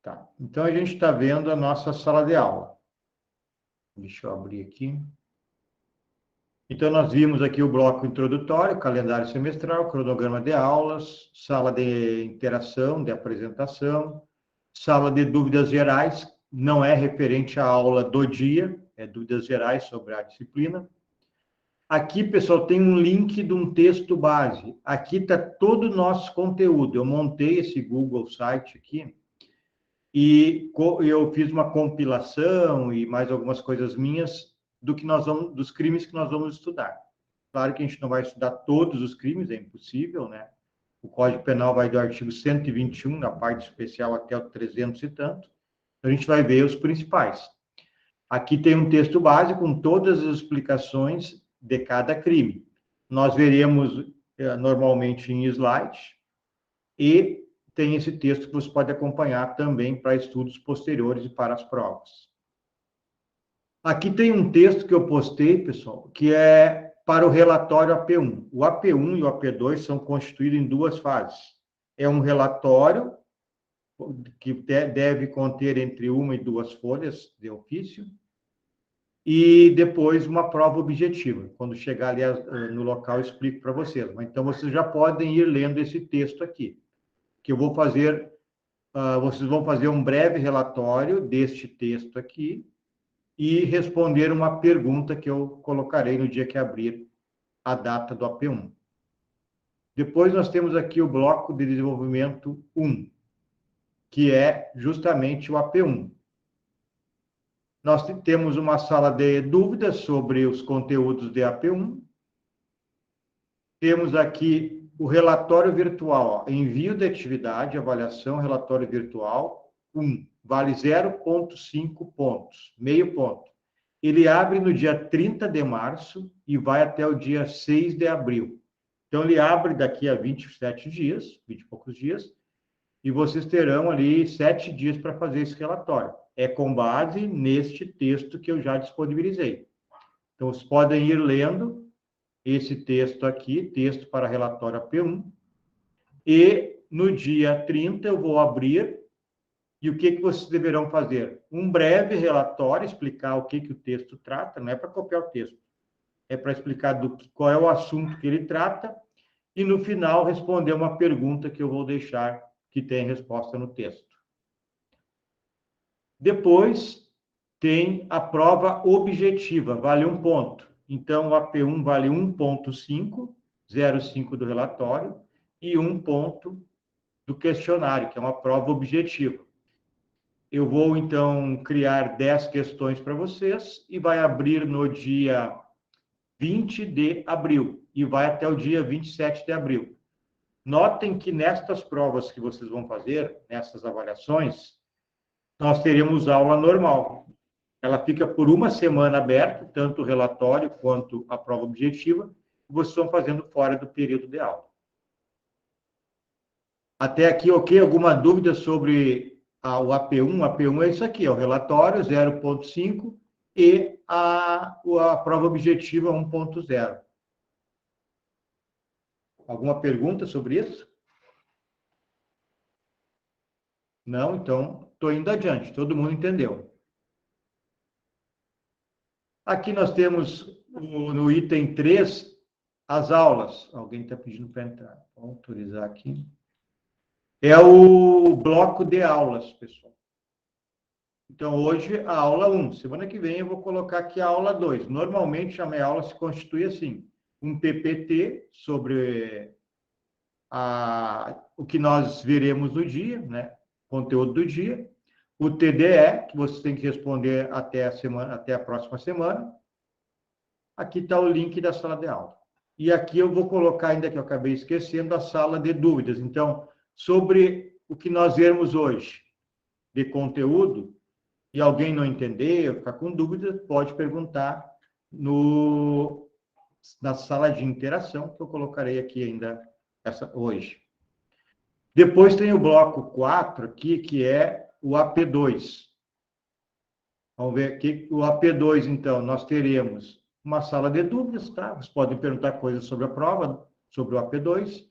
Tá. Então, a gente está vendo a nossa sala de aula. Deixa eu abrir aqui. Então, nós vimos aqui o bloco introdutório, calendário semestral, cronograma de aulas, sala de interação, de apresentação, sala de dúvidas gerais, não é referente à aula do dia, é dúvidas gerais sobre a disciplina. Aqui, pessoal, tem um link de um texto base. Aqui está todo o nosso conteúdo. Eu montei esse Google Site aqui e eu fiz uma compilação e mais algumas coisas minhas dos crimes que nós vamos estudar. Claro que a gente não vai estudar todos os crimes, é impossível, né? O Código Penal vai do artigo 121, na parte especial, até o 300 e tanto. A gente vai ver os principais. Aqui tem um texto base com todas as explicações de cada crime. Nós veremos normalmente em slide e tem esse texto que você pode acompanhar também para estudos posteriores e para as provas. Aqui tem um texto que eu postei, pessoal, que é para o relatório AP1. O AP1 e o AP2 são constituídos em duas fases. É um relatório que deve conter entre 1 e 2 folhas de ofício, e depois uma prova objetiva. Quando chegar ali no local, eu explico para vocês. Então, vocês já podem ir lendo esse texto aqui, que eu vou fazer, vocês vão fazer um breve relatório deste texto aqui e responder uma pergunta que eu colocarei no dia que abrir a data do AP1. Depois, nós temos aqui o bloco de desenvolvimento 1, que é justamente o AP1. Nós temos uma sala de dúvidas sobre os conteúdos de AP1. Temos aqui o relatório virtual, ó, envio de atividade, avaliação, relatório virtual, 1, vale 0,5 pontos, meio ponto. Ele abre no dia 30 de março e vai até o dia 6 de abril. Então, ele abre daqui a 27 dias, 20 e poucos dias, e vocês terão ali 7 dias para fazer esse relatório. É com base neste texto que eu já disponibilizei. Então, vocês podem ir lendo esse texto aqui, texto para relatório AP1, e no dia 30 eu vou abrir, e o que vocês deverão fazer? Um breve relatório, explicar o que o texto trata, não é para copiar o texto, é para explicar qual é o assunto que ele trata, e no final responder uma pergunta que eu vou deixar que tem resposta no texto. Depois, tem a prova objetiva, vale 1 ponto. Então, o AP1 vale 1,5, 0,5 do relatório, e 1 ponto do questionário, que é uma prova objetiva. Eu vou, então, criar 10 questões para vocês, e vai abrir no dia 20 de abril, e vai até o dia 27 de abril. Notem que nestas provas que vocês vão fazer, nessas avaliações, nós teremos aula normal. Ela fica por uma semana aberta, tanto o relatório quanto a prova objetiva, que vocês estão fazendo fora do período de aula. Até aqui, ok? Alguma dúvida sobre o AP1? O AP1 é isso aqui, é o relatório 0,5 e a prova objetiva 1,0. Alguma pergunta sobre isso? Não? Então, estou indo adiante. Todo mundo entendeu. Aqui nós temos, no item 3, as aulas. Alguém está pedindo para entrar. Vou autorizar aqui. É o bloco de aulas, pessoal. Então, hoje, a aula 1. Semana que vem, eu vou colocar aqui a aula 2. Normalmente, a minha aula se constitui assim. Um PPT sobre o que nós veremos no dia, né? Conteúdo do dia. O TDE, que você tem que responder até a próxima semana. Aqui está o link da sala de aula. E aqui eu vou colocar, ainda que eu acabei esquecendo, a sala de dúvidas. Então, sobre o que nós vermos hoje de conteúdo, e alguém não entender, ficar com dúvida, pode perguntar na sala de interação, que eu colocarei aqui ainda hoje. Depois tem o bloco 4 aqui, que é o AP2. Vamos ver aqui, o AP2, então, nós teremos uma sala de dúvidas, tá? Vocês podem perguntar coisas sobre a prova, sobre o AP2.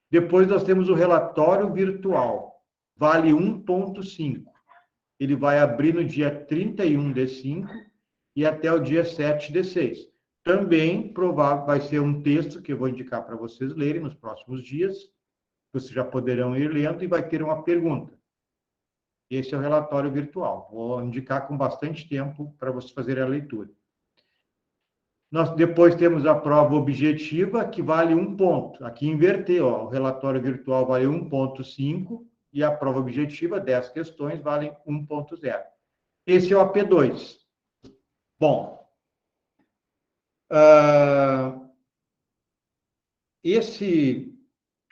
Depois nós temos o relatório virtual. vale 1,5. Ele vai abrir no dia 31/5 e até o dia 7/6. Também provável vai ser um texto que eu vou indicar para vocês lerem nos próximos dias. Vocês já poderão ir lendo e vai ter uma pergunta. Esse é o relatório virtual. Vou indicar com bastante tempo para vocês fazerem a leitura. Nós depois temos a prova objetiva, que vale 1 ponto. Aqui inverteu, ó, o relatório virtual vale 1,5 e a prova objetiva, 10 questões, valem 1,0. Esse é o AP2. Bom, esse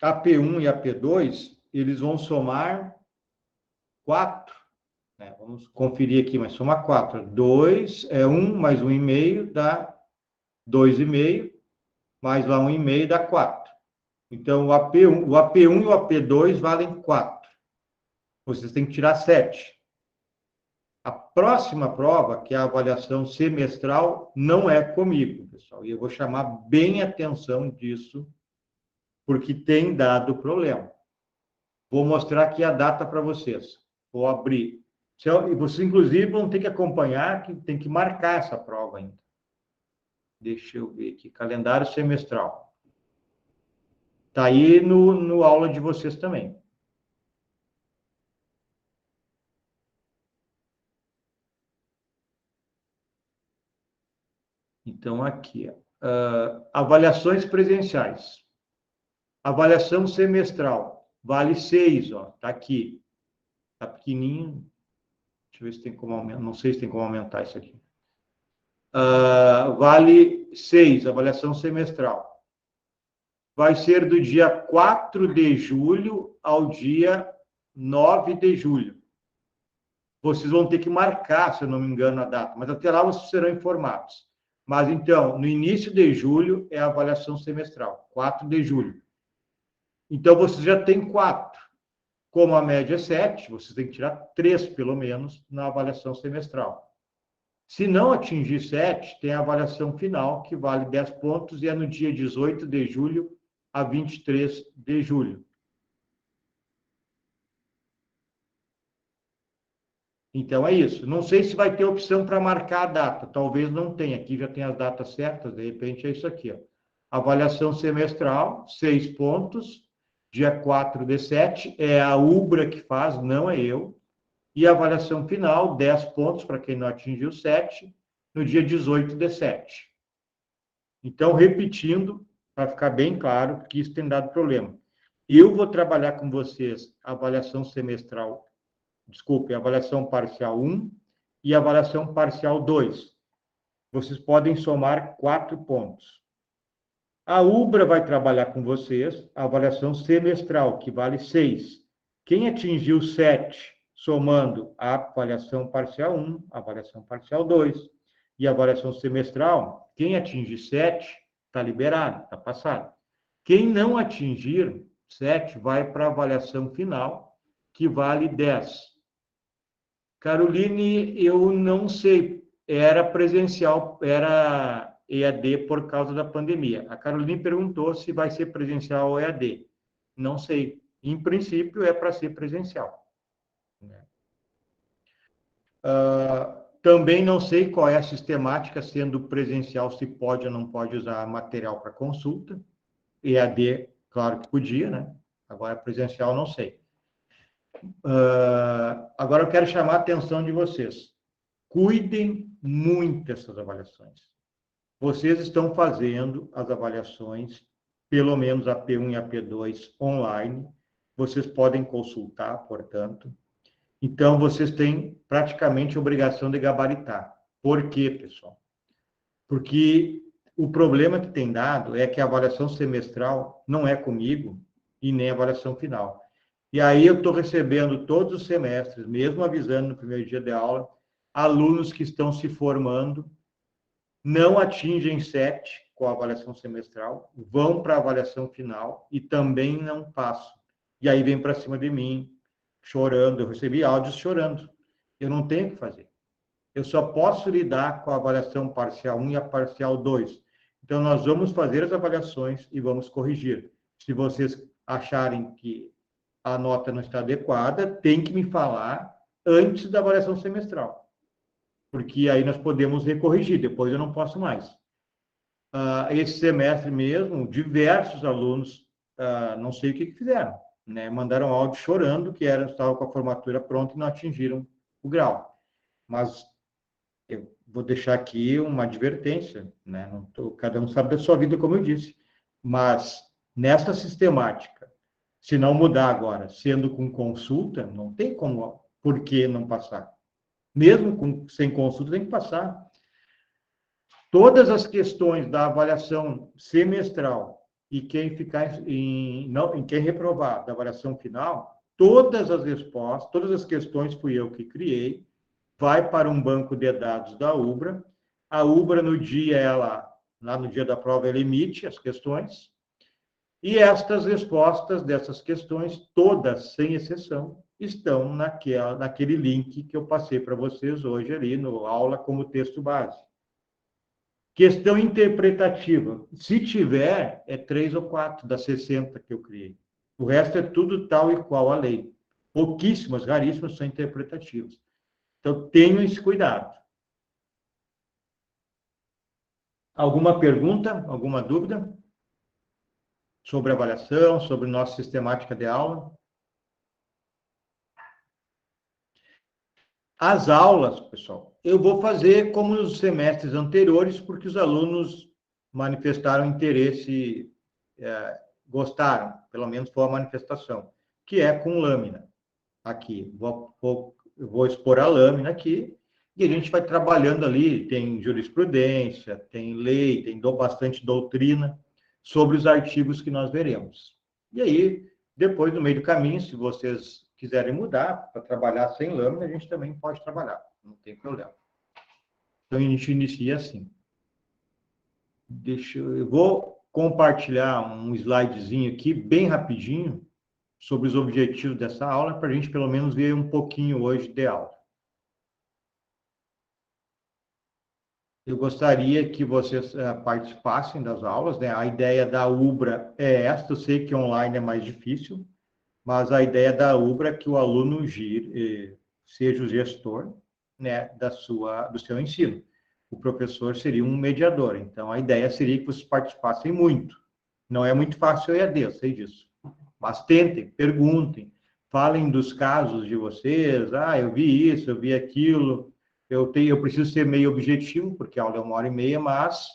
AP1 e AP2, eles vão somar 4. Né? Vamos conferir aqui, mas soma 4. 2 é 1 mais 1,5 dá 2,5, mais lá 1,5 dá 4. Então, o AP1 e o AP2 valem 4. Vocês têm que tirar 7. A próxima prova, que é a avaliação semestral, não é comigo, pessoal. E eu vou chamar bem atenção disso, porque tem dado problema. Vou mostrar aqui a data para vocês. Vou abrir. E vocês, inclusive, vão ter que acompanhar, que tem que marcar essa prova ainda. Deixa eu ver aqui. Calendário semestral. Está aí no aula de vocês também. Então, aqui, avaliações presenciais. Avaliação semestral, vale 6, ó, tá aqui. Tá pequenininho. Deixa eu ver se tem como aumentar, não sei se tem como aumentar isso aqui. Vale 6, avaliação semestral. Vai ser do dia 4 de julho ao dia 9 de julho. Vocês vão ter que marcar, se eu não me engano, a data, mas até lá vocês serão informados. Mas, então, no início de julho é a avaliação semestral, 4 de julho. Então, vocês já têm 4. Como a média é 7, vocês têm que tirar 3, pelo menos, na avaliação semestral. Se não atingir 7, tem a avaliação final, que vale 10 pontos, e é no dia 18 de julho a 23 de julho. Então, é isso. Não sei se vai ter opção para marcar a data. Talvez não tenha. Aqui já tem as datas certas. De repente, é isso aqui. Ó. Avaliação semestral, 6 pontos. Dia 4/7. É a UBRA que faz, não é eu. E a avaliação final, 10 pontos para quem não atingiu 7, no dia 18/7. Então, repetindo, para ficar bem claro, que isso tem dado problema. Eu vou trabalhar com vocês a avaliação semestral, a avaliação parcial 1 e a avaliação parcial 2. Vocês podem somar 4 pontos. A UBRA vai trabalhar com vocês a avaliação semestral, que vale 6. Quem atingiu 7, somando a avaliação parcial 1, a avaliação parcial 2 e a avaliação semestral, quem atingir 7, está liberado, está passado. Quem não atingir 7, vai para a avaliação final, que vale 10. Caroline, eu não sei, era presencial, era EAD por causa da pandemia. A Caroline perguntou se vai ser presencial ou EAD. Não sei. Em princípio, é para ser presencial. Também não sei qual é a sistemática, sendo presencial, se pode ou não pode usar material para consulta. EAD, claro que podia, né? Agora, presencial, não sei. Agora eu quero chamar a atenção de vocês. Cuidem muito dessas avaliações. Vocês estão fazendo as avaliações, pelo menos a P1 e a P2 online. Vocês podem consultar, portanto. Então, vocês têm praticamente a obrigação de gabaritar. Por quê, pessoal? Porque o problema que tem dado é que a avaliação semestral não é comigo e nem a avaliação final. E aí eu estou recebendo todos os semestres, mesmo avisando no primeiro dia de aula, alunos que estão se formando, não atingem 7 com a avaliação semestral, vão para a avaliação final e também não passam. E aí vem para cima de mim, chorando. Eu recebi áudios chorando. Eu não tenho o que fazer. Eu só posso lidar com a avaliação parcial 1 e a parcial 2. Então, nós vamos fazer as avaliações e vamos corrigir. Se vocês acharem que a nota não está adequada, tem que me falar antes da avaliação semestral, porque aí nós podemos recorrigir, depois eu não posso mais. Esse semestre mesmo, diversos alunos, não sei o que fizeram, né? Mandaram áudio chorando que estavam com a formatura pronta e não atingiram o grau. Mas eu vou deixar aqui uma advertência, né? Cada um sabe da sua vida, como eu disse, mas nessa sistemática, se não mudar agora, sendo com consulta, não tem como, por que não passar? Mesmo sem consulta, tem que passar. Todas as questões da avaliação semestral e quem ficar em quem reprovar da avaliação final, todas as respostas, todas as questões fui eu que criei, vai para um banco de dados da Ubra. A Ubra, lá no dia da prova, ela emite as questões, e estas respostas dessas questões, todas, sem exceção, estão naquele link que eu passei para vocês hoje ali no aula como texto base. Questão interpretativa. Se tiver, é 3 ou 4 das 60 que eu criei. O resto é tudo tal e qual a lei. Pouquíssimas, raríssimas são interpretativas. Então, tenham esse cuidado. Alguma pergunta? Alguma dúvida? Sobre avaliação, sobre nossa sistemática de aula? As aulas, pessoal, eu vou fazer como nos semestres anteriores, porque os alunos manifestaram interesse, gostaram, pelo menos foi a manifestação, que é com lâmina. Aqui, eu vou expor a lâmina aqui, e a gente vai trabalhando ali, tem jurisprudência, tem lei, tem bastante doutrina sobre os artigos que nós veremos. E aí, depois, no meio do caminho, se vocês quiserem mudar para trabalhar sem lâmina, a gente também pode trabalhar, não tem problema. Então, a gente inicia assim. Eu vou compartilhar um slidezinho aqui, bem rapidinho, sobre os objetivos dessa aula, para a gente pelo menos ver um pouquinho hoje de aula. Eu gostaria que vocês participassem das aulas, né? A ideia da Ubra é esta, eu sei que online é mais difícil, mas a ideia da Ubra é que o aluno seja o gestor, né, do seu ensino. O professor seria um mediador, então a ideia seria que vocês participassem muito. Não é muito fácil o EAD, eu sei disso. Mas tentem, perguntem, falem dos casos de vocês. Eu vi isso, eu vi aquilo. Eu preciso ser meio objetivo, porque a aula é 1h30, mas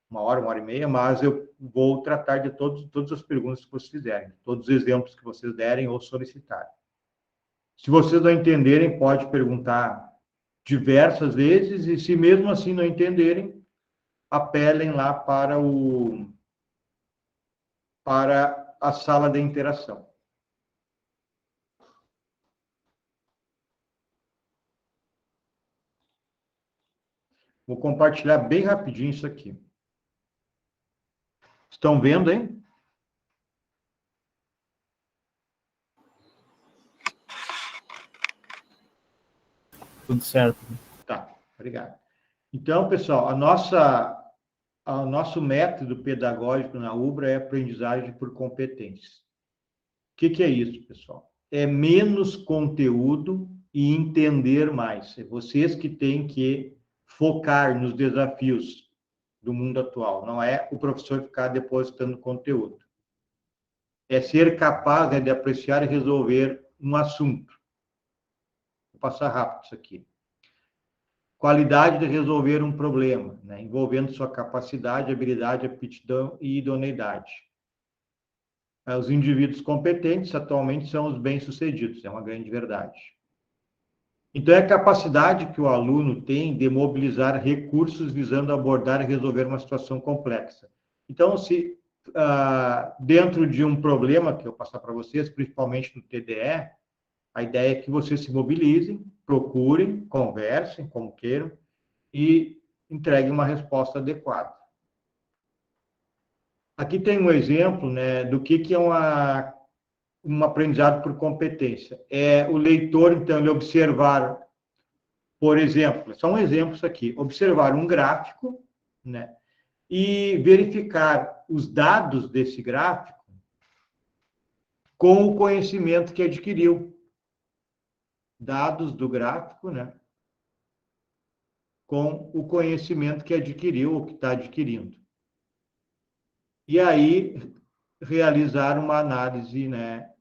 uma hora e meia, mas eu vou tratar de todas as perguntas que vocês fizerem, todos os exemplos que vocês derem ou solicitarem. Se vocês não entenderem, pode perguntar diversas vezes, e se mesmo assim não entenderem, apelem lá para a sala de interação. Vou compartilhar bem rapidinho isso aqui. Estão vendo, hein? Tudo certo. Tá, obrigado. Então, pessoal, o nosso método pedagógico na Ubra é aprendizagem por competências. O que é isso, pessoal? É menos conteúdo e entender mais. É vocês que têm que focar nos desafios do mundo atual. Não é o professor ficar depositando conteúdo. É ser capaz, né, de apreciar e resolver um assunto. Vou passar rápido isso aqui. Qualidade de resolver um problema, né, envolvendo sua capacidade, habilidade, aptidão e idoneidade. Os indivíduos competentes atualmente são os bem-sucedidos, é uma grande verdade. Então, é a capacidade que o aluno tem de mobilizar recursos visando abordar e resolver uma situação complexa. Então, se dentro de um problema que eu passar para vocês, principalmente no TDE, a ideia é que vocês se mobilizem, procurem, conversem, como queiram, e entreguem uma resposta adequada. Aqui tem um exemplo, né, do que é um aprendizado por competência. É o leitor, então, ele observar, por exemplo, são exemplos aqui, observar um gráfico, né, e verificar os dados desse gráfico com o conhecimento que adquiriu. Dados do gráfico, né? Com o conhecimento que adquiriu ou que está adquirindo. E aí, realizar uma análise, né,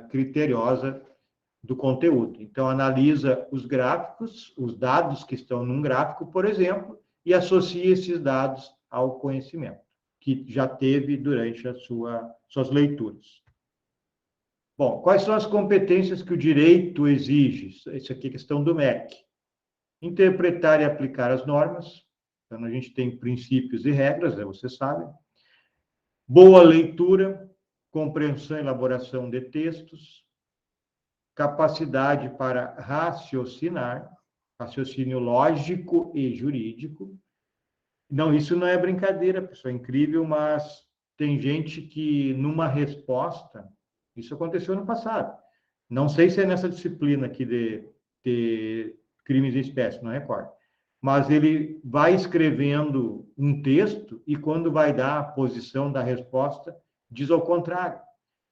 criteriosa do conteúdo. Então, analisa os gráficos, os dados que estão num gráfico, por exemplo, e associa esses dados ao conhecimento que já teve durante as suas leituras. Bom, quais são as competências que o direito exige? Isso aqui é questão do MEC. Interpretar e aplicar as normas. Então, a gente tem princípios e regras, né, você sabe. Boa leitura, compreensão e elaboração de textos, capacidade para raciocinar, raciocínio lógico e jurídico. Não, isso não é brincadeira, pessoal, é incrível, mas tem gente que, numa resposta, isso aconteceu no passado. Não sei se é nessa disciplina aqui de crimes em espécie, não recordo. Mas ele vai escrevendo um texto e, quando vai dar a posição da resposta, diz ao contrário.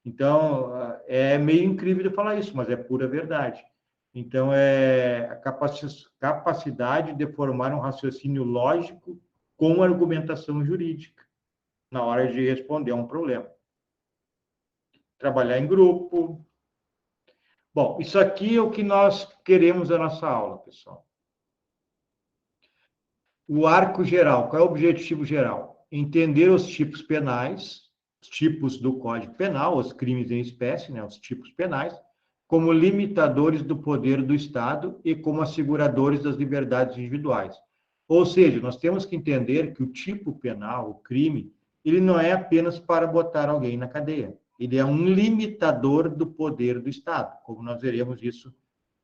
Então, é meio incrível de falar isso, mas é pura verdade. Então, é a capacidade de formar um raciocínio lógico com argumentação jurídica na hora de responder a um problema. Trabalhar em grupo. Bom, isso aqui é o que nós queremos na nossa aula, pessoal. O arco geral, qual é o objetivo geral? Entender os tipos penais, os tipos do Código Penal, os crimes em espécie, né, os tipos penais, como limitadores do poder do Estado e como asseguradores das liberdades individuais. Ou seja, nós temos que entender que o tipo penal, o crime, ele não é apenas para botar alguém na cadeia. Ele é um limitador do poder do Estado, como nós veremos isso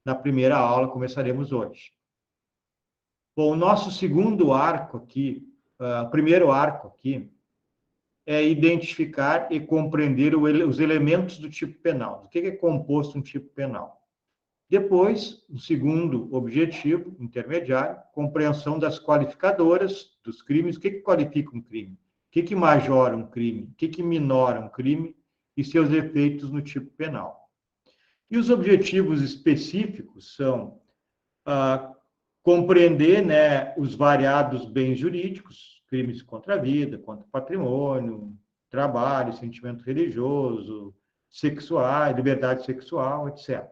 na primeira aula, começaremos hoje. Bom, o nosso segundo arco aqui, o primeiro arco aqui, é identificar e compreender os elementos do tipo penal. Do que é composto um tipo penal? Depois, o segundo objetivo, intermediário, compreensão das qualificadoras dos crimes. O que qualifica um crime? O que majora um crime? O que minora um crime? E seus efeitos no tipo penal. E os objetivos específicos são compreender, né, os variados bens jurídicos, crimes contra a vida, contra o patrimônio, trabalho, sentimento religioso, sexual, liberdade sexual, etc.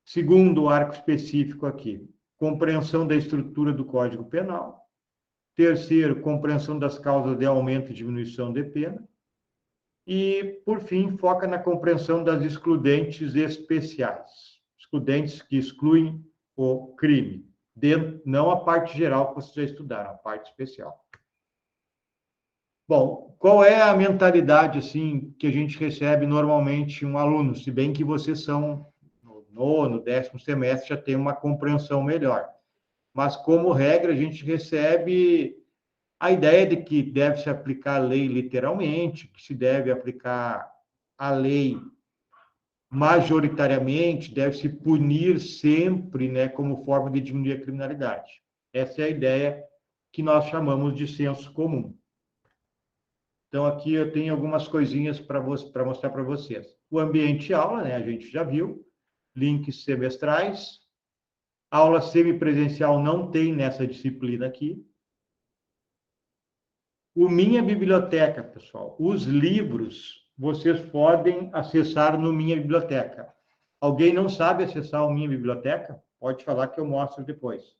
Segundo arco específico aqui, compreensão da estrutura do Código Penal. Terceiro, compreensão das causas de aumento e diminuição de pena. E, por fim, foca na compreensão das excludentes especiais, excludentes que excluem o crime. Não a parte geral que vocês já estudaram, a parte especial. Bom, qual é a mentalidade assim que a gente recebe normalmente um aluno, se bem que vocês são no nono, 10º semestre já tem uma compreensão melhor. Mas como regra a gente recebe a ideia de que deve se aplicar a lei literalmente, que se deve aplicar a lei majoritariamente, deve-se punir sempre, né, como forma de diminuir a criminalidade. Essa é a ideia que nós chamamos de senso comum. Então, aqui eu tenho algumas coisinhas para mostrar para vocês. O ambiente aula, né, a gente já viu, links semestrais. Aula semipresencial não tem nessa disciplina aqui. O Minha Biblioteca, pessoal, os livros vocês podem acessar no Minha Biblioteca. Alguém não sabe acessar o Minha Biblioteca? Pode falar que eu mostro depois.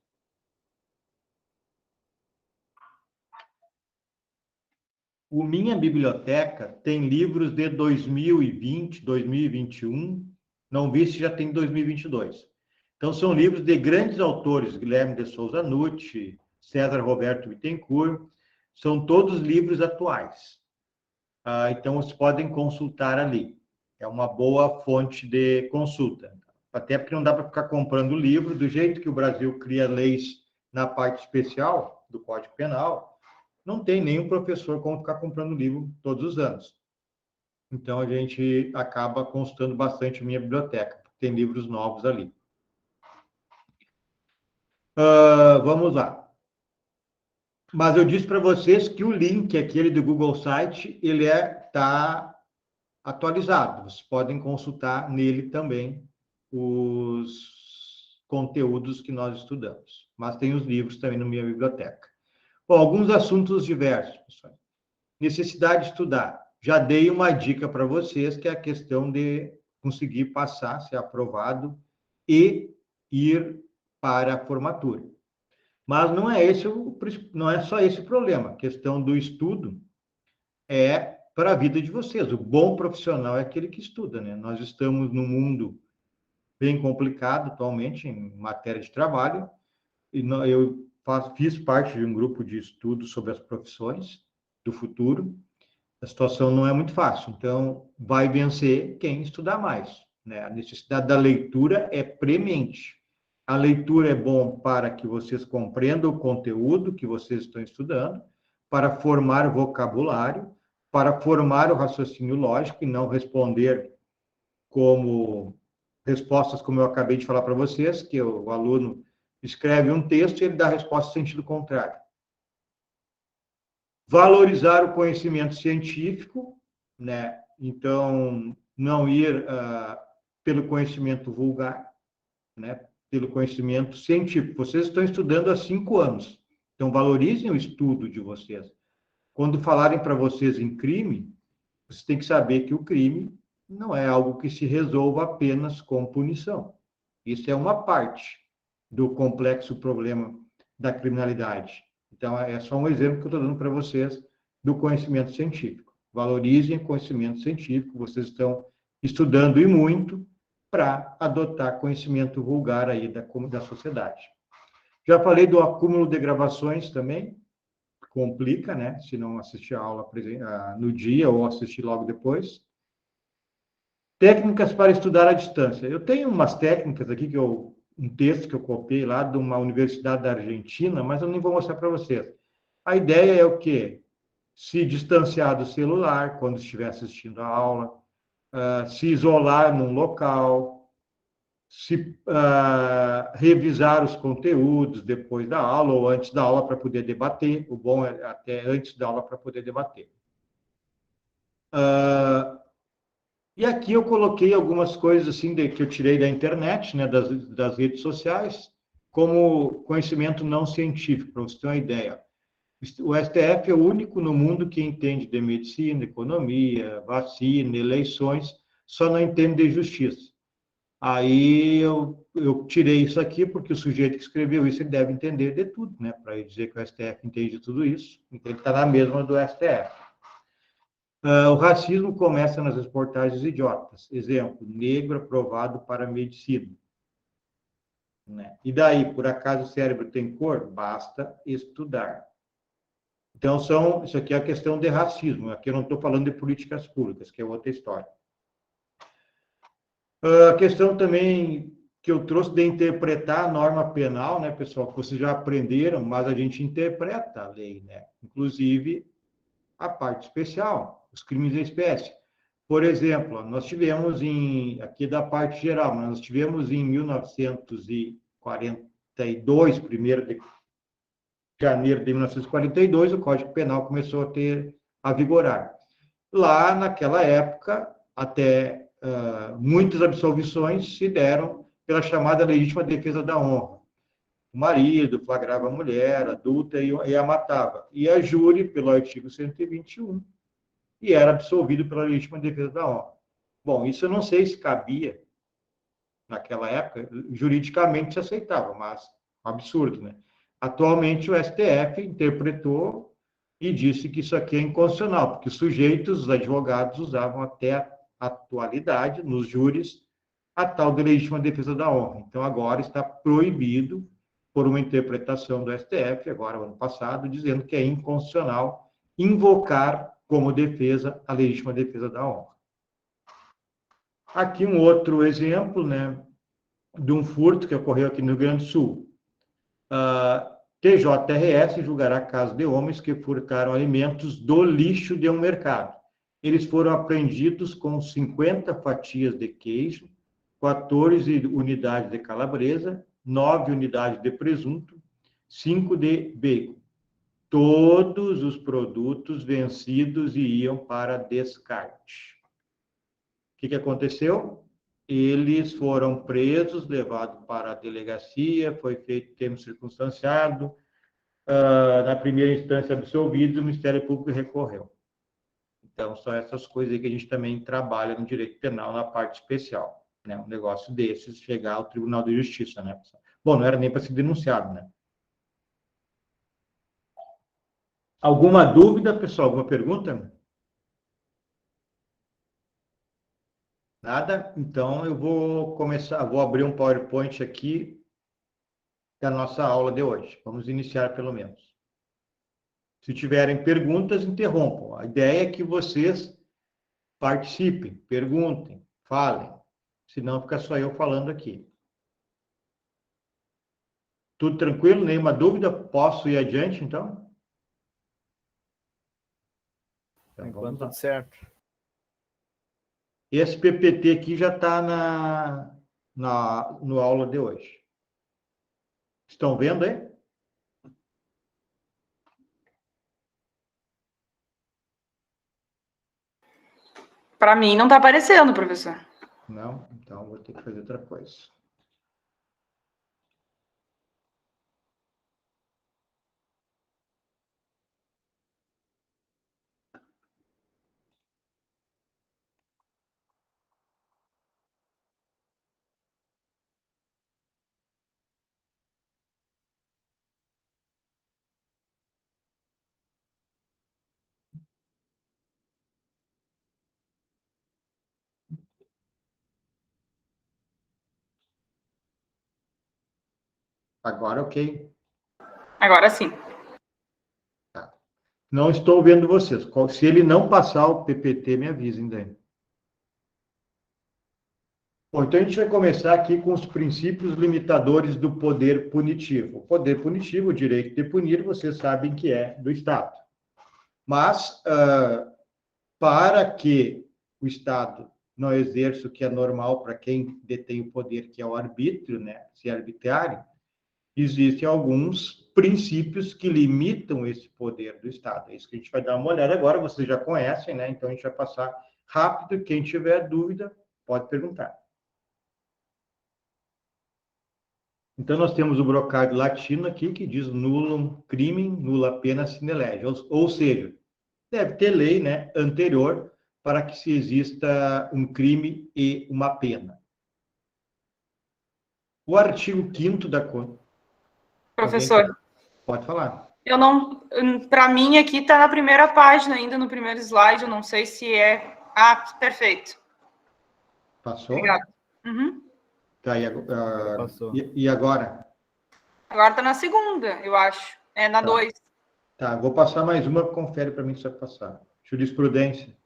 O Minha Biblioteca tem livros de 2020, 2021, não vi se já tem 2022. Então, são livros de grandes autores, Guilherme de Souza Nucci, César Roberto Bittencourt, são todos livros atuais. Então, vocês podem consultar ali. É uma boa fonte de consulta. Até porque não dá para ficar comprando livro, do jeito que o Brasil cria leis na parte especial do Código Penal, não tem nenhum professor como ficar comprando livro todos os anos. Então, a gente acaba consultando bastante a minha biblioteca, porque tem livros novos ali. Vamos lá. Mas eu disse para vocês que o link, aquele do Google Site, ele está atualizado. Vocês podem consultar nele também os conteúdos que nós estudamos. Mas tem os livros também na minha biblioteca. Bom, alguns assuntos diversos, pessoal. Necessidade de estudar. Já dei uma dica para vocês, que é a questão de conseguir passar, ser aprovado e ir para a formatura. Mas não é só esse o problema. A questão do estudo é para a vida de vocês. O bom profissional é aquele que estuda, né? Nós estamos num mundo bem complicado atualmente em matéria de trabalho, e eu fiz parte de um grupo de estudo sobre as profissões do futuro. A situação não é muito fácil, então vai vencer quem estudar mais, né? A necessidade da leitura é premente. A leitura é bom para que vocês compreendam o conteúdo que vocês estão estudando, para formar vocabulário, para formar o raciocínio lógico e não responder como respostas, como eu acabei de falar para vocês, que o aluno escreve um texto e ele dá a resposta em sentido contrário. Valorizar o conhecimento científico, né? Então, não ir pelo conhecimento vulgar, né? Pelo conhecimento científico. Vocês estão estudando há 5 anos, então valorizem o estudo de vocês. Quando falarem para vocês em crime, vocês têm que saber que o crime não é algo que se resolva apenas com punição. Isso é uma parte do complexo problema da criminalidade. Então, é só um exemplo que eu estou dando para vocês do conhecimento científico. Valorizem o conhecimento científico, vocês estão estudando e muito para adotar conhecimento vulgar aí da sociedade. Já falei do acúmulo de gravações também, complica, né? Se não assistir a aula no dia ou assistir logo depois. Técnicas para estudar à distância. Eu tenho umas técnicas aqui, um texto que eu copiei lá de uma universidade da Argentina, mas eu nem vou mostrar para vocês. A ideia é o quê? Se distanciar do celular quando estiver assistindo a aula, se isolar num local, revisar os conteúdos depois da aula ou antes da aula para poder debater. O bom é até antes da aula para poder debater. E aqui eu coloquei algumas coisas assim que eu tirei da internet, né, das redes sociais, como conhecimento não científico, para você ter uma ideia. O STF é o único no mundo que entende de medicina, economia, vacina, eleições, só não entende de justiça. Aí eu tirei isso aqui porque o sujeito que escreveu isso ele deve entender de tudo, né? Para dizer que o STF entende de tudo isso, então ele está na mesma do STF. O racismo começa nas reportagens idiotas. Exemplo, negro aprovado para medicina. Né? E daí, por acaso o cérebro tem cor? Basta estudar. Então, isso aqui é a questão de racismo. Aqui eu não estou falando de políticas públicas, que é outra história. A questão também que eu trouxe de interpretar a norma penal, né, pessoal, que vocês já aprenderam, mas a gente interpreta a lei, né? Inclusive a parte especial, os crimes de espécie. Por exemplo, nós tivemos aqui da parte geral, nós tivemos em 1942, 1º de janeiro de 1942, o Código Penal começou a vigorar. Lá, naquela época, até muitas absolvições se deram pela chamada legítima defesa da honra. O marido flagrava a mulher adulta e a matava. E a júri, pelo artigo 121, e era absolvido pela legítima defesa da honra. Bom, isso eu não sei se cabia naquela época, juridicamente se aceitava, mas absurdo, né? Atualmente o STF interpretou e disse que isso aqui é inconstitucional, porque os sujeitos, os advogados, usavam até a atualidade, nos júris, a tal de legítima defesa da honra. Então, agora está proibido, por uma interpretação do STF, agora, ano passado, dizendo que é inconstitucional invocar como defesa a legítima defesa da honra. Aqui um outro exemplo, né, de um furto que ocorreu aqui no Rio Grande do Sul. TJRS julgará caso de homens que furtaram alimentos do lixo de um mercado. Eles foram apreendidos com 50 fatias de queijo, 14 unidades de calabresa, 9 unidades de presunto, 5 de bacon. Todos os produtos vencidos e iam para descarte. que aconteceu? Eles foram presos, levados para a delegacia, foi feito termo circunstanciado, na primeira instância absolvido, o Ministério Público recorreu. Então, são essas coisas aí que a gente também trabalha no direito penal na parte especial, né? Um negócio desses chegar ao Tribunal de Justiça, né? Bom, não era nem para ser denunciado, né? Alguma dúvida, pessoal? Alguma pergunta? Nada? Então, eu vou começar, vou abrir um PowerPoint aqui da nossa aula de hoje. Vamos iniciar, pelo menos. Se tiverem perguntas, interrompam. A ideia é que vocês participem, perguntem, falem. Senão, fica só eu falando aqui. Tudo tranquilo? Nenhuma dúvida? Posso ir adiante, então? Então, Enquanto vamos lá. tudo certo. Esse PPT aqui já está no aula de hoje. Estão vendo aí? Para mim não está aparecendo, professor. Não? Então, vou ter que fazer outra coisa. Agora, ok. Agora sim. Tá. Não estou vendo vocês. Se ele não passar o PPT, me avisem daí. Bom, então a gente vai começar aqui com os princípios limitadores do poder punitivo. O poder punitivo, o direito de punir, vocês sabem que é do Estado. Mas, para que o Estado não exerça o que é normal para quem detém o poder, que é o arbítrio, né, ser arbitrário, existem alguns princípios que limitam esse poder do Estado. É isso que a gente vai dar uma olhada agora, vocês já conhecem, né? Então a gente vai passar rápido. Quem tiver dúvida, pode perguntar. Então, nós temos o brocário latino aqui, que diz nullum crimen, nulla pena sine lege. Ou seja, deve ter lei, né, anterior para que se exista um crime e uma pena. O artigo 5º da Constituição... Professor, Pode falar. eu não. Para mim, aqui está na primeira página, ainda no primeiro slide. Eu não sei se é. Ah, perfeito. Passou? Obrigada. Uhum. Tá, Passou. e agora? Agora está na segunda, eu acho. É na 2. Tá, vou passar mais uma, confere para mim se vai passar. Jurisprudência.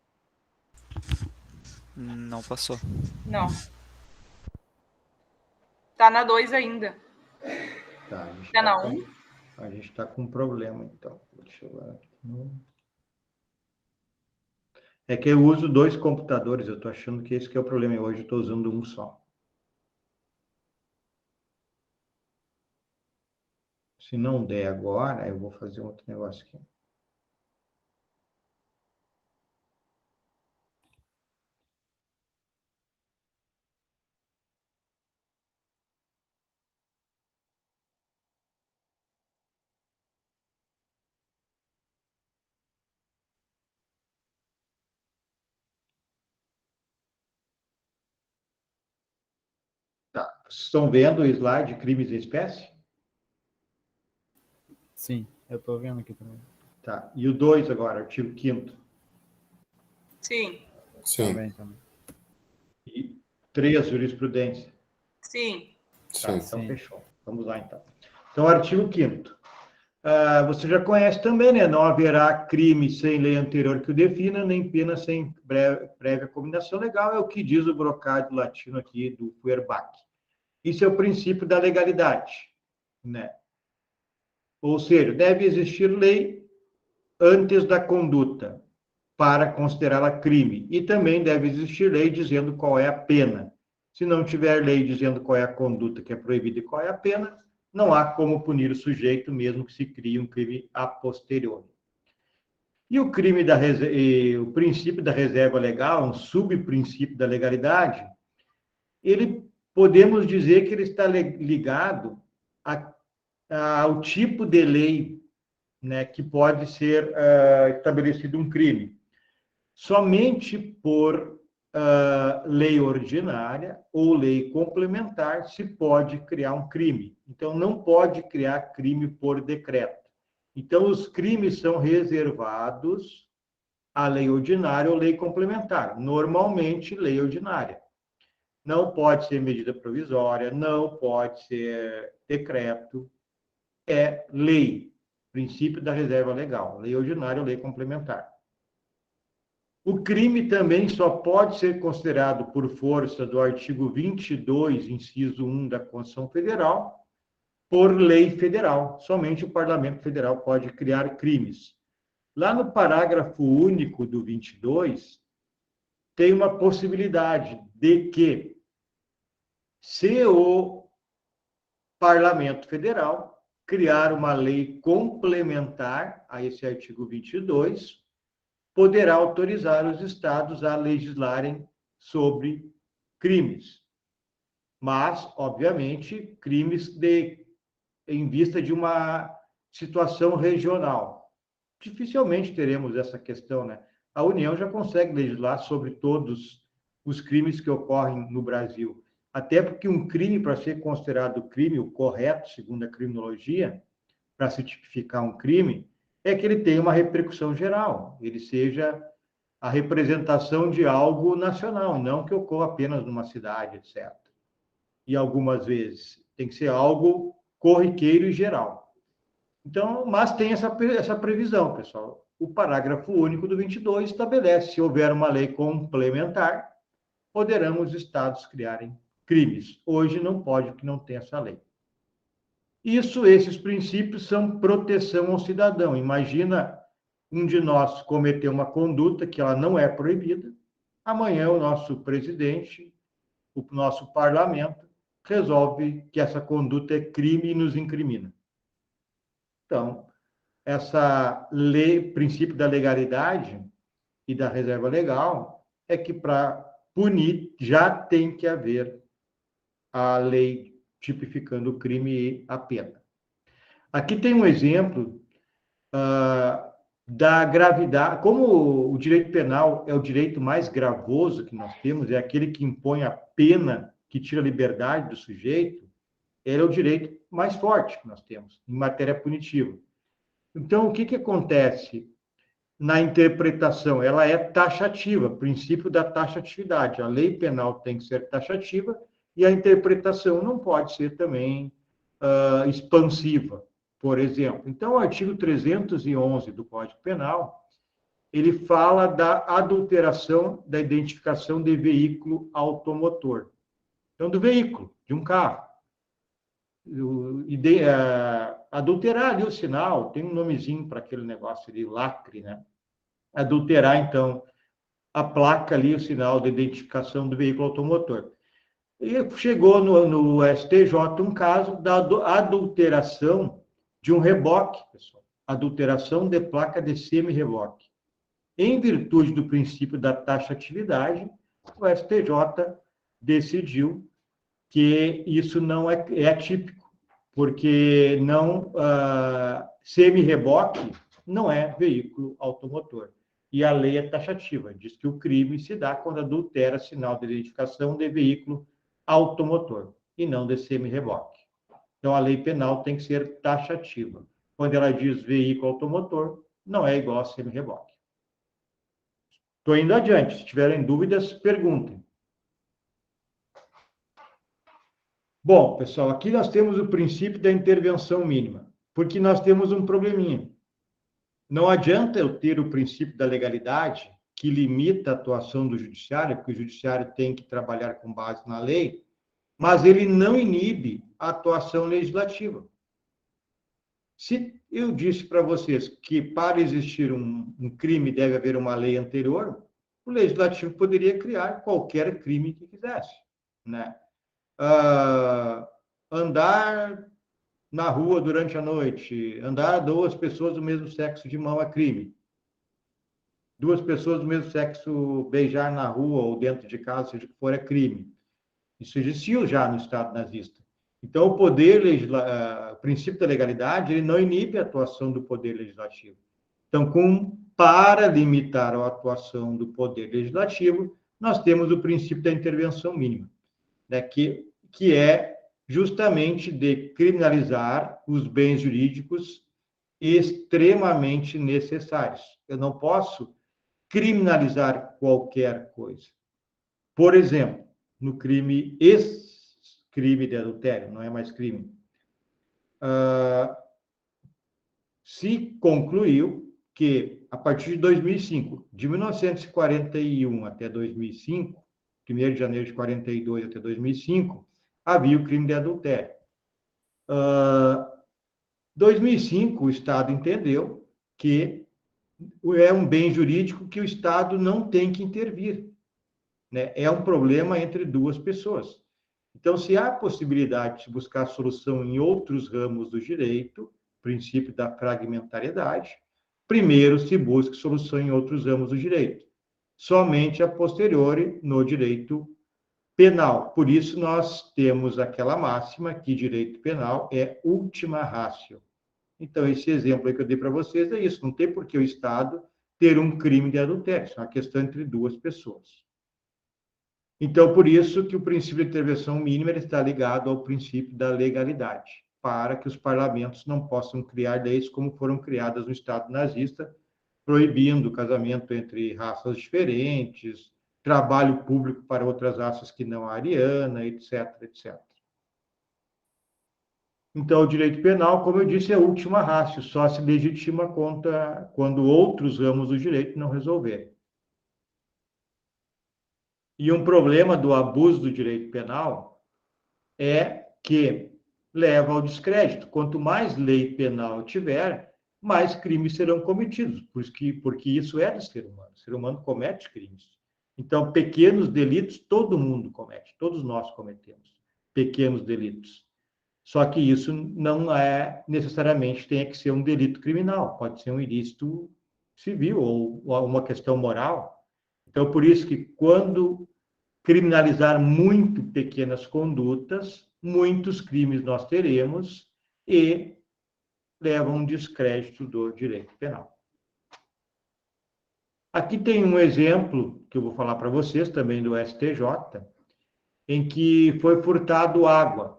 Não passou. Não. Está na 2 ainda. Tá, a gente Está na tá 1. A gente está com um problema, então. Deixa eu ver aqui. É que eu uso 2 computadores, eu estou achando que esse que é o problema. Hoje eu estou usando um só. Se não der agora, eu vou fazer outro negócio aqui. Tá. Vocês estão vendo o slide crimes em espécie? Sim, eu estou vendo aqui também. Tá. E o 2 agora, artigo 5º. Sim. Sim, Também. E 3, jurisprudência. Sim. Tá, sim. então Sim. fechou. Vamos lá, então. Então, artigo 5º. Você já conhece também, né? Não haverá crime sem lei anterior que o defina, nem pena sem prévia combinação legal, é o que diz o brocádio latino aqui do Feuerbach. Isso é o princípio da legalidade, né? Ou seja, deve existir lei antes da conduta para considerá-la crime, e também deve existir lei dizendo qual é a pena. Se não tiver lei dizendo qual é a conduta que é proibida e qual é a pena, não há como punir o sujeito, mesmo que se crie um crime a posteriori. E o o princípio da reserva legal, um subprincípio da legalidade, ele podemos dizer que ele está ligado ao tipo de lei, né, que pode ser estabelecido um crime. Somente por lei ordinária ou lei complementar se pode criar um crime. Então, não pode criar crime por decreto. Então, os crimes são reservados à lei ordinária ou lei complementar. Normalmente, lei ordinária. Não pode ser medida provisória, não pode ser decreto. É lei, princípio da reserva legal, lei ordinária ou lei complementar. O crime também só pode ser considerado por força do artigo 22, inciso 1 da Constituição Federal, por lei federal. Somente o Parlamento Federal pode criar crimes. Lá no parágrafo único do 22, tem uma possibilidade de que, se o Parlamento Federal criar uma lei complementar a esse artigo 22, poderá autorizar os estados a legislarem sobre crimes. Mas, obviamente, crimes em vista de uma situação regional. Dificilmente teremos essa questão, né? A União já consegue legislar sobre todos os crimes que ocorrem no Brasil. Até porque um crime, para ser considerado crime, o correto, segundo a criminologia, para se tipificar um crime, é que ele tenha uma repercussão geral, ele seja a representação de algo nacional, não que ocorra apenas numa cidade, etc. E algumas vezes tem que ser algo corriqueiro e geral. Então, mas tem essa previsão, pessoal. O parágrafo único do 22 estabelece, se houver uma lei complementar, poderão os estados criarem crimes. Hoje não pode, porque não tem essa lei. Esses princípios são proteção ao cidadão. Imagina um de nós cometer uma conduta que ela não é proibida, amanhã o nosso presidente, o nosso parlamento, resolve que essa conduta é crime e nos incrimina. Então, essa lei, princípio da legalidade e da reserva legal, é que para punir já tem que haver a lei tipificando o crime e a pena. Aqui tem um exemplo da gravidade. Como o direito penal é o direito mais gravoso que nós temos, é aquele que impõe a pena que tira a liberdade do sujeito, ele é o direito mais forte que nós temos em matéria punitiva. Então, o que acontece na interpretação? Ela é taxativa, princípio da taxatividade. A lei penal tem que ser taxativa e a interpretação não pode ser também expansiva, por exemplo. Então, o artigo 311 do Código Penal, ele fala da adulteração da identificação de veículo automotor. Então, do veículo, de um carro. Adulterar ali o sinal, tem um nomezinho para aquele negócio ali, lacre, né? Adulterar, então, a placa ali, o sinal de identificação do veículo automotor. E chegou no STJ um caso da adulteração de um reboque, pessoal. Adulteração de placa de semi-reboque. Em virtude do princípio da taxatividade, o STJ decidiu que isso não é atípico, porque não semi-reboque não é veículo automotor. E a lei é taxativa, diz que o crime se dá quando adultera sinal de identificação de veículo automotor e não de semi-reboque. Então, a lei penal tem que ser taxativa. Quando ela diz veículo automotor, não é igual a semi-reboque. Estou indo adiante. Se tiverem dúvidas, perguntem. Bom, pessoal, aqui nós temos o princípio da intervenção mínima, porque nós temos um probleminha. Não adianta eu ter o princípio da legalidade, que limita a atuação do judiciário, porque o judiciário tem que trabalhar com base na lei, mas ele não inibe a atuação legislativa. Se eu disse para vocês que para existir um crime deve haver uma lei anterior, o legislativo poderia criar qualquer crime que quisesse, né? Andar na rua durante a noite, andar duas pessoas do mesmo sexo de mão é crime. duas pessoas do mesmo sexo beijar na rua ou dentro de casa, seja o que for, é crime. Isso existiu já no Estado nazista. Então, o princípio da legalidade, ele não inibe a atuação do poder legislativo. Então, para limitar a atuação do poder legislativo, nós temos o princípio da intervenção mínima, né, que é justamente de criminalizar os bens jurídicos extremamente necessários. Eu não posso criminalizar qualquer coisa. Por exemplo, no crime de adultério, não é mais crime. Se concluiu que, a partir de 2005, de 1941 até 2005, 1º de janeiro de 42 até 2005, havia o crime de adultério. 2005, o Estado entendeu que é um bem jurídico que o Estado não tem que intervir, né? É um problema entre duas pessoas. Então, se há possibilidade de buscar solução em outros ramos do direito, princípio da fragmentariedade, primeiro se busca solução em outros ramos do direito. Somente a posteriori no direito penal. Por isso, nós temos aquela máxima que direito penal é ultima ratio. Então, esse exemplo aí que eu dei para vocês é isso. Não tem por que o Estado ter um crime de adultério. Isso é uma questão entre duas pessoas. Então, por isso que o princípio de intervenção mínima está ligado ao princípio da legalidade, para que os parlamentos não possam criar leis como foram criadas no Estado nazista, proibindo o casamento entre raças diferentes, trabalho público para outras raças que não a ariana, etc, etc. Então, o direito penal, como eu disse, é última ratio, só se legitima quando outros ramos do direito não resolverem. E um problema do abuso do direito penal é que leva ao descrédito. Quanto mais lei penal tiver, mais crimes serão cometidos, porque isso é do ser humano. O ser humano comete crimes. Então, pequenos delitos todo mundo comete, todos nós cometemos pequenos delitos. Só que isso não é necessariamente tem que ser um delito criminal, pode ser um ilícito civil ou uma questão moral. Então, por isso que quando criminalizar muito pequenas condutas, muitos crimes nós teremos e levam um descrédito do direito penal. Aqui tem um exemplo que eu vou falar para vocês, também do STJ, em que foi furtado água,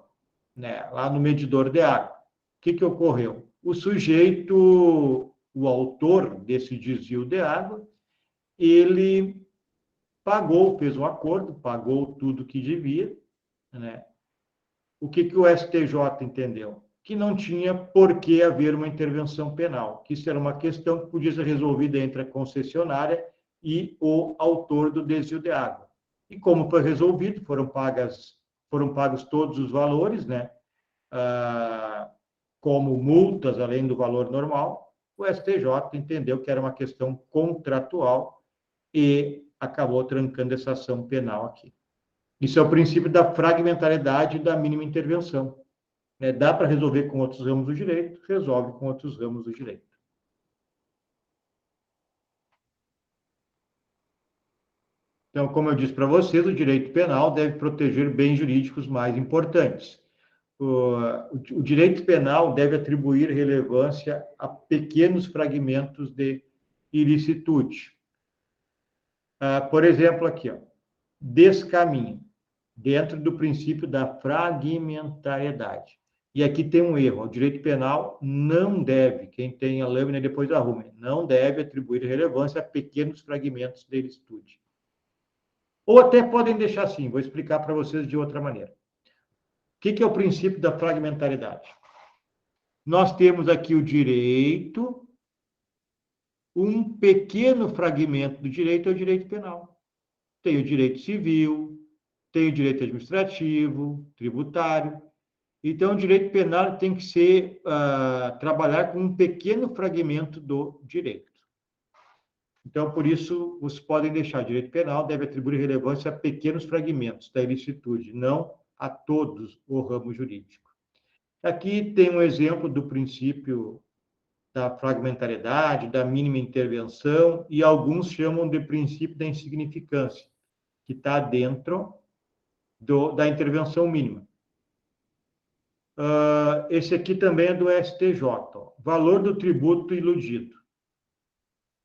né, lá no medidor de água. O que ocorreu? O sujeito, o autor desse desvio de água, ele pagou, fez um acordo, pagou tudo que devia, né? O que o STJ entendeu? Que não tinha por que haver uma intervenção penal, que isso era uma questão que podia ser resolvida entre a concessionária e o autor do desvio de água. E como foi resolvido, foram pagos todos os valores, né? Como multas, além do valor normal, o STJ entendeu que era uma questão contratual e acabou trancando essa ação penal aqui. Isso é o princípio da fragmentariedade e da mínima intervenção. Né? Dá para resolver com outros ramos do direito, resolve com outros ramos do direito. Então, como eu disse para vocês, o direito penal deve proteger bens jurídicos mais importantes. O direito penal deve atribuir relevância a pequenos fragmentos de ilicitude. Por exemplo, aqui, descaminho, dentro do princípio da fragmentariedade. E aqui tem um erro, o direito penal não deve, quem tem a lâmina depois arrume, não deve atribuir relevância a pequenos fragmentos de ilicitude. Ou até podem deixar assim, vou explicar para vocês de outra maneira. O que é o princípio da fragmentariedade? Nós temos aqui o direito, um pequeno fragmento do direito é o direito penal. Tem o direito civil, tem o direito administrativo, tributário. Então, o direito penal tem que trabalhar com um pequeno fragmento do direito. Então, por isso, vocês podem deixar, o direito penal deve atribuir relevância a pequenos fragmentos da ilicitude, não a todos o ramo jurídico. Aqui tem um exemplo do princípio da fragmentariedade, da mínima intervenção, e alguns chamam de princípio da insignificância, que está dentro da intervenção mínima. Esse aqui também é do STJ. Ó. Valor do tributo iludido.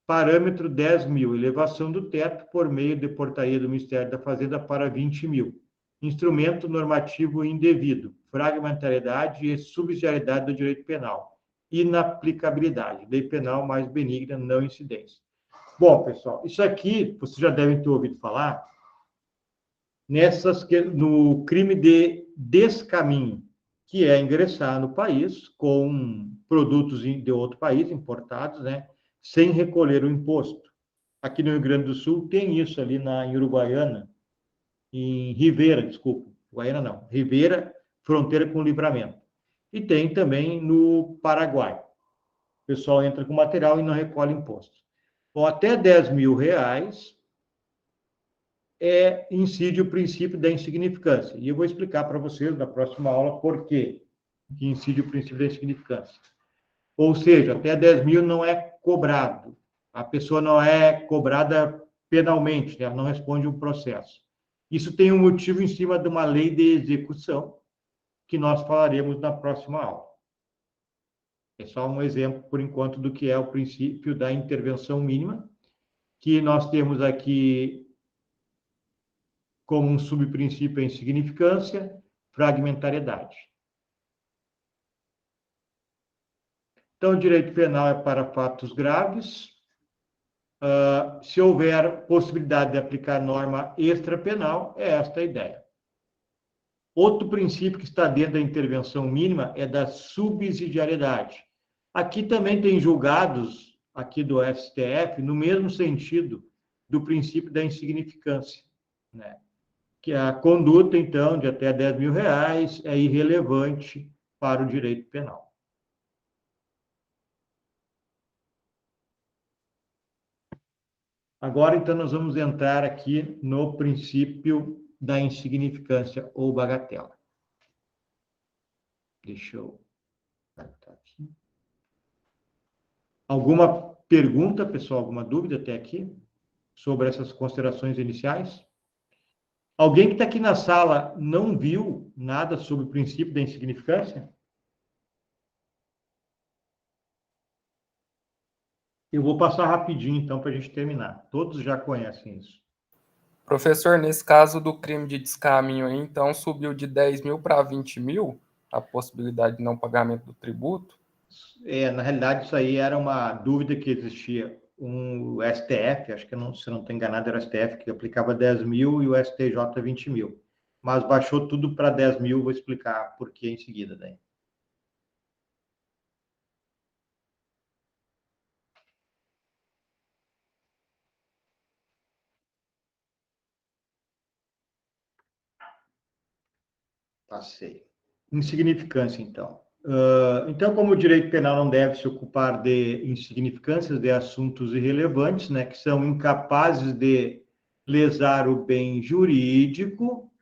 Parâmetro 10 mil. Elevação do teto por meio de portaria do Ministério da Fazenda para 20 mil. Instrumento normativo indevido. Fragmentariedade e subsidiariedade do direito penal. Inaplicabilidade. Lei penal mais benigna, não incidência. Bom, pessoal, isso aqui vocês já devem ter ouvido falar no crime de descaminho, que é ingressar no país com produtos de outro país, importados, né, sem recolher o imposto. Aqui no Rio Grande do Sul tem isso ali em Uruguaiana, em Rivera, desculpa, Uruguaiana não, Rivera, fronteira com Livramento. E tem também no Paraguai. O pessoal entra com material e não recolhe imposto. Bom, até 10 mil reais incide o princípio da insignificância. E eu vou explicar para vocês na próxima aula por que incide o princípio da insignificância. Ou seja, até 10 mil não é cobrado. A pessoa não é cobrada penalmente, ela não responde um processo. Isso tem um motivo em cima de uma lei de execução, que nós falaremos na próxima aula. É só um exemplo, por enquanto, do que é o princípio da intervenção mínima, que nós temos aqui como um subprincípio a insignificância, fragmentariedade. Então, o direito penal é para fatos graves. Se houver possibilidade de aplicar norma extrapenal, é esta a ideia. Outro princípio que está dentro da intervenção mínima é da subsidiariedade. Aqui também tem julgados, aqui do STF, no mesmo sentido do princípio da insignificância, né? Que a conduta, então, de até 10 mil reais é irrelevante para o direito penal. Agora, então, nós vamos entrar aqui no princípio da insignificância ou bagatela. Deixa eu botar aqui. Alguma pergunta, pessoal? Alguma dúvida até aqui sobre essas considerações iniciais? Alguém que está aqui na sala não viu nada sobre o princípio da insignificância? Eu vou passar rapidinho, então, para a gente terminar. Todos já conhecem isso. Professor, nesse caso do crime de descaminho, então, subiu de 10 mil para 20 mil a possibilidade de não pagamento do tributo? Na realidade, isso aí era uma dúvida que existia. O STF, acho que se não estou enganado, era o STF, que aplicava 10 mil e o STJ 20 mil. Mas baixou tudo para 10 mil, vou explicar por que em seguida. Daí. Passei. Insignificância, então. Então, como o direito penal não deve se ocupar de insignificâncias, de assuntos irrelevantes, né, que são incapazes de lesar o bem jurídico,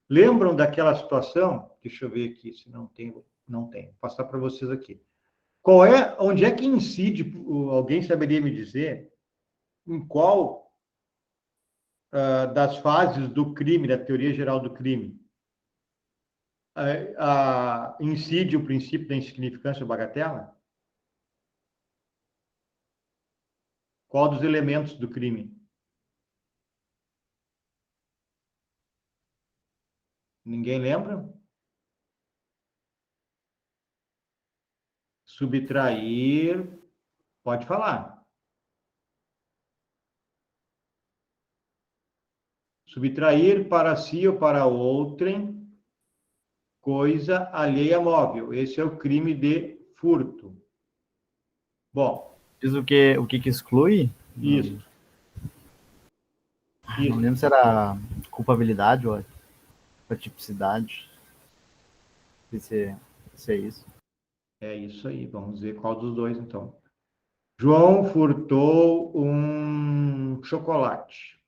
lembram daquela situação? Deixa eu ver aqui, se não tem, vou passar para vocês aqui. Onde é que incide, alguém saberia me dizer, em qual das fases do crime, da teoria geral do crime, incide o princípio da insignificância ou bagatela? Qual dos elementos do crime? Ninguém lembra? Subtrair, pode falar. Subtrair para si ou para outrem coisa alheia móvel. Esse é o crime de furto. Bom. Diz o que exclui? Isso. Não lembro se era culpabilidade ou a tipicidade. Se é isso. É isso aí. Vamos ver qual dos dois, então. João furtou um chocolate.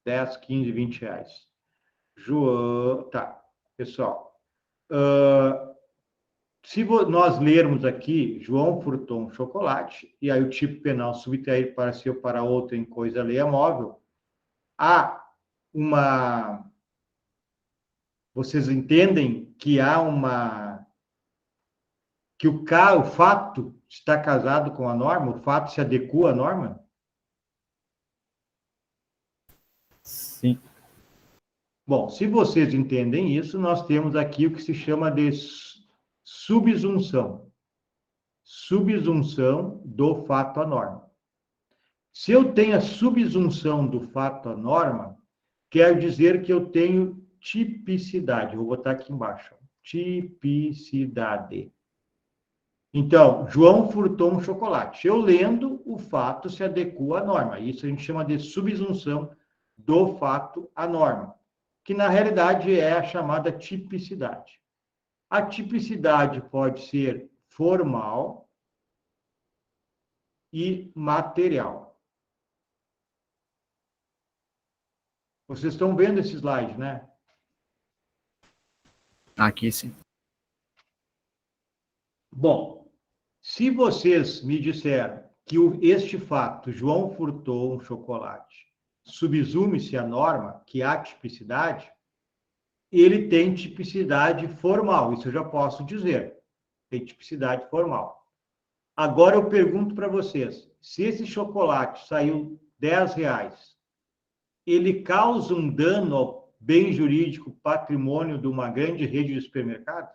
10, 15, 20 reais. João... Tá, pessoal. Se nós lermos aqui, João furtou um chocolate, e aí o tipo penal subtrair para si ou para outro em coisa alheia móvel, há uma... Vocês entendem que há uma... que o fato está casado com a norma, o fato se adequa à norma? Sim. Bom, se vocês entendem isso, nós temos aqui o que se chama de subsunção. Subsunção do fato à norma. Se eu tenho a subsunção do fato à norma, quer dizer que eu tenho tipicidade. Vou botar aqui embaixo. Tipicidade. Então, João furtou um chocolate. Eu lendo, o fato se adequa à norma. Isso a gente chama de subsunção do fato à norma, que na realidade é a chamada tipicidade. A tipicidade pode ser formal e material. Vocês estão vendo esse slide, né? Aqui sim. Bom, se vocês me disseram que este fato, João furtou um chocolate, subsume-se a norma, que há tipicidade, ele tem tipicidade formal, isso eu já posso dizer. Tem tipicidade formal. Agora eu pergunto para vocês, se esse chocolate saiu R$10, ele causa um dano ao bem jurídico, patrimônio de uma grande rede de supermercado?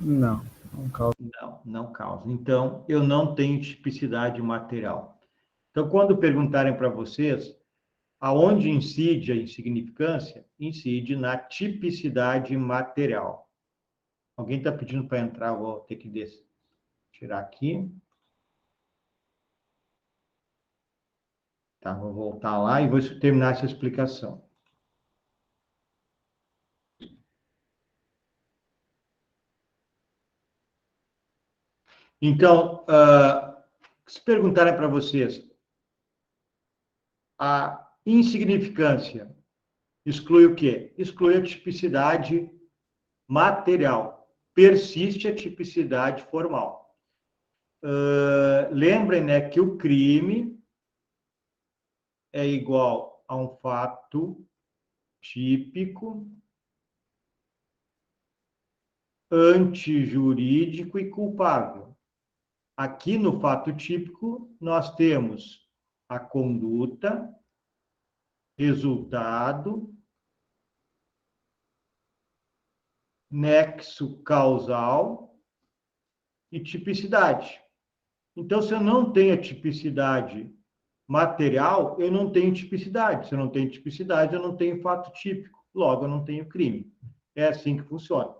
Não, não causa. Não, não causa. Então, eu não tenho tipicidade material. Então, quando perguntarem para vocês aonde incide a insignificância, incide na tipicidade material. Alguém está pedindo para entrar, vou ter que tirar aqui. Tá, vou voltar lá e vou terminar essa explicação. Então, se perguntarem para vocês, a insignificância exclui o quê? Exclui a tipicidade material. Persiste a tipicidade formal. Lembrem, né, que o crime é igual a um fato típico, antijurídico e culpável. Aqui no fato típico, nós temos a conduta, resultado, nexo causal e tipicidade. Então, se eu não tenho a tipicidade material, eu não tenho tipicidade. Se eu não tenho tipicidade, eu não tenho fato típico. Logo, eu não tenho crime. É assim que funciona.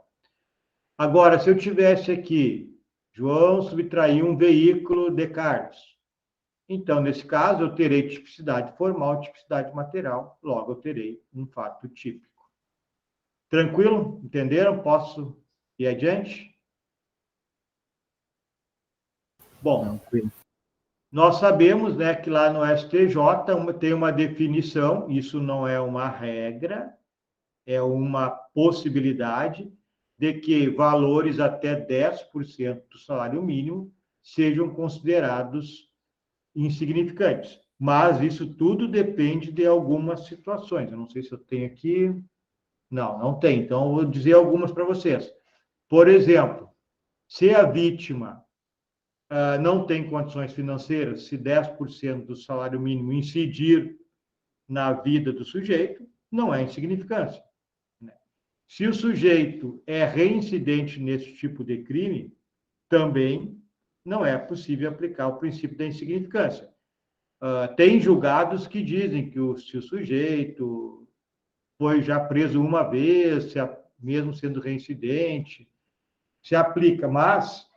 Agora, se eu tivesse aqui, João subtraiu um veículo de Carlos. Então, nesse caso, eu terei tipicidade formal, tipicidade material. Logo, eu terei um fato típico. Tranquilo? Entenderam? Posso ir adiante? Bom, Tranquilo. nós sabemos, né, que lá no STJ tem uma definição, isso não é uma regra, é uma possibilidade de que valores até 10% do salário mínimo sejam considerados insignificantes. Mas isso tudo depende de algumas situações. Eu não sei se eu tenho aqui. Não, não tem. Então, eu vou dizer algumas para vocês. Por exemplo, se a vítima não tem condições financeiras, se 10% do salário mínimo incidir na vida do sujeito, não é insignificância. Se o sujeito é reincidente nesse tipo de crime, também não é possível aplicar o princípio da insignificância. Tem julgados que dizem que se o sujeito foi já preso uma vez, mesmo sendo reincidente, se aplica, mas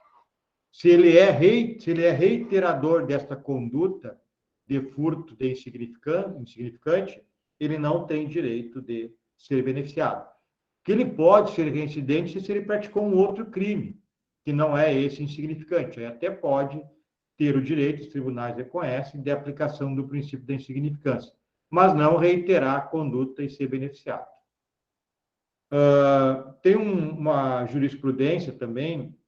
se ele é reiterador desta conduta de furto de insignificante, ele não tem direito de ser beneficiado. Que ele pode ser reincidente se ele praticou um outro crime, que não é esse insignificante. Aí até pode ter o direito, os tribunais reconhecem, de aplicação do princípio da insignificância, mas não reiterar a conduta e ser beneficiado. Tem uma jurisprudência também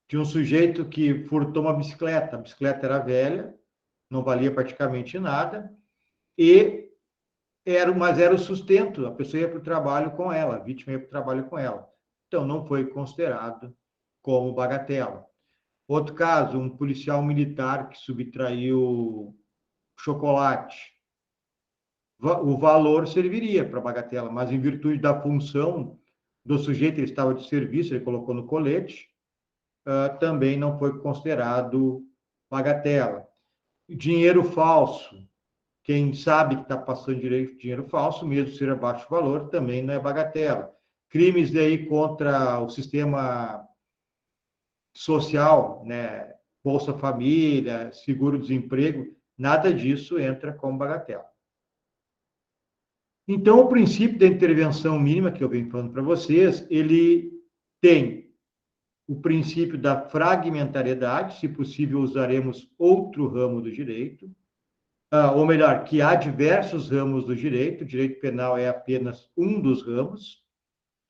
de um sujeito que furtou uma bicicleta. A bicicleta era velha, não valia praticamente nada, mas era o sustento, a pessoa ia para o trabalho com ela, a vítima ia para o trabalho com ela. Então, não foi considerado como bagatela. Outro caso, um policial militar que subtraiu chocolate. O valor serviria para bagatela, mas em virtude da função do sujeito, ele estava de serviço, ele colocou no colete, também não foi considerado bagatela. Dinheiro falso, quem sabe que está passando dinheiro falso, mesmo ser abaixo valor, também não é bagatela. Crimes aí contra o sistema social, né? Bolsa Família, seguro-desemprego, nada disso entra como bagatela. Então, o princípio da intervenção mínima, que eu venho falando para vocês, ele tem o princípio da fragmentariedade, se possível usaremos outro ramo do direito, ou melhor, que há diversos ramos do direito, o direito penal é apenas um dos ramos.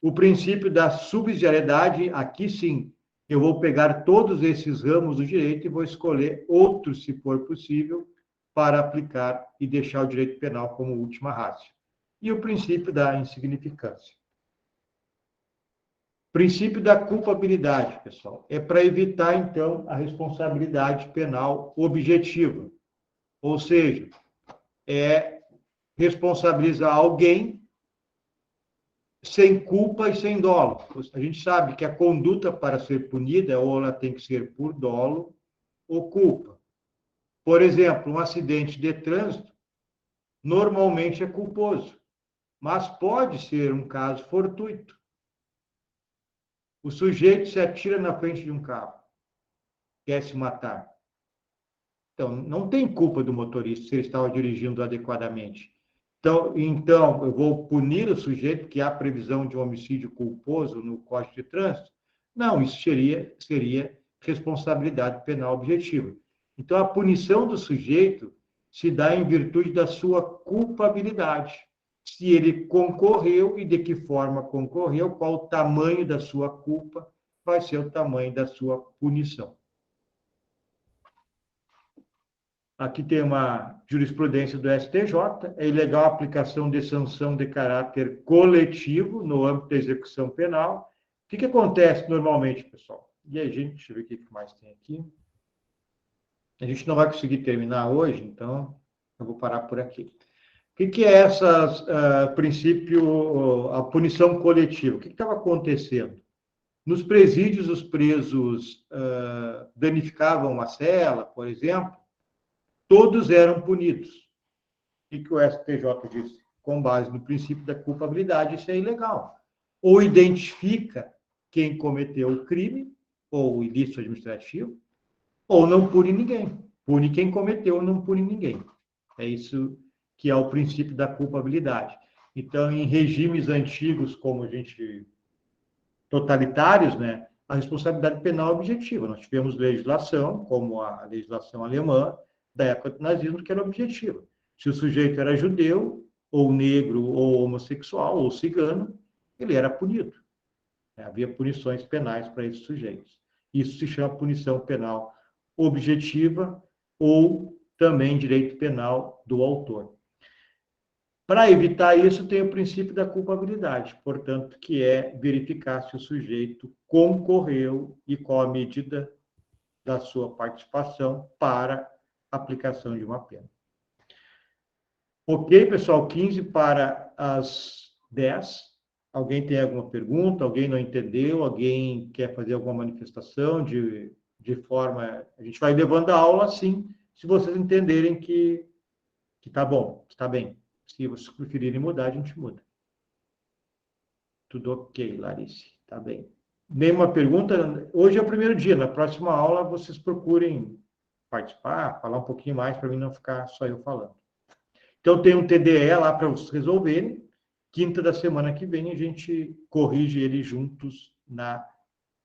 O princípio da subsidiariedade, aqui sim, eu vou pegar todos esses ramos do direito e vou escolher outros, se for possível, para aplicar e deixar o direito penal como última ratio. E o princípio da insignificância. Princípio da culpabilidade, pessoal, é para evitar, então, a responsabilidade penal objetiva. Ou seja, é responsabilizar alguém sem culpa e sem dolo. A gente sabe que a conduta para ser punida, ou ela tem que ser por dolo ou culpa. Por exemplo, um acidente de trânsito normalmente é culposo, mas pode ser um caso fortuito. O sujeito se atira na frente de um carro, quer se matar. Então, não tem culpa do motorista se ele estava dirigindo adequadamente. Então, eu vou punir o sujeito, que há previsão de um homicídio culposo no Código de Trânsito? Não, isso seria responsabilidade penal objetiva. Então, a punição do sujeito se dá em virtude da sua culpabilidade. Se ele concorreu e de que forma concorreu, qual o tamanho da sua culpa, vai ser o tamanho da sua punição. Aqui tem uma jurisprudência do STJ, é ilegal a aplicação de sanção de caráter coletivo no âmbito da execução penal. O que acontece normalmente, pessoal? E aí, gente, deixa eu ver o que mais tem aqui. A gente não vai conseguir terminar hoje, então eu vou parar por aqui. O que é princípio, a punição coletiva? O que estava acontecendo? Nos presídios, os presos danificavam uma cela, por exemplo, todos eram punidos. O que o STJ disse? Com base no princípio da culpabilidade, isso é ilegal. Ou identifica quem cometeu o crime, ou o ilícito administrativo, ou não pune ninguém. Pune quem cometeu, não pune ninguém. É isso que é o princípio da culpabilidade. Então, em regimes antigos, como a gente... totalitários, né, a responsabilidade penal é objetiva. Nós tivemos legislação, como a legislação alemã, da época do nazismo, que era objetiva. Se o sujeito era judeu, ou negro, ou homossexual, ou cigano, ele era punido. Havia punições penais para esses sujeitos. Isso se chama punição penal objetiva ou também direito penal do autor. Para evitar isso, tem o princípio da culpabilidade, portanto, que é verificar se o sujeito concorreu e qual a medida da sua participação para a aplicação de uma pena. Ok, pessoal, 15 para as 10. Alguém tem alguma pergunta? Alguém não entendeu? Alguém quer fazer alguma manifestação de forma... A gente vai levando a aula assim, se vocês entenderem que está bom, que está bem. Se vocês preferirem mudar, a gente muda. Tudo ok, Larice. Tá bem. Nenhuma pergunta? Hoje é o primeiro dia. Na próxima aula, vocês procurem participar, falar um pouquinho mais, para mim não ficar só eu falando. Então, tem um TDE lá para vocês resolverem. Quinta da semana que vem, a gente corrige ele juntos na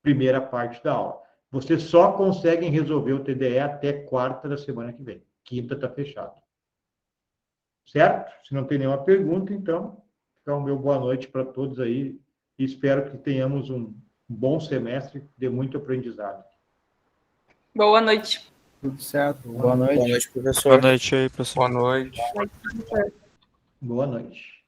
primeira parte da aula. Vocês só conseguem resolver o TDE até quarta da semana que vem. Quinta está fechado. Certo? Se não tem nenhuma pergunta, então, fica ficar o meu boa noite para todos aí. E espero que tenhamos um bom semestre de muito aprendizado. Boa noite. Tudo certo. Boa noite. Boa noite, professor. Boa noite aí, professor. Boa noite. Boa noite.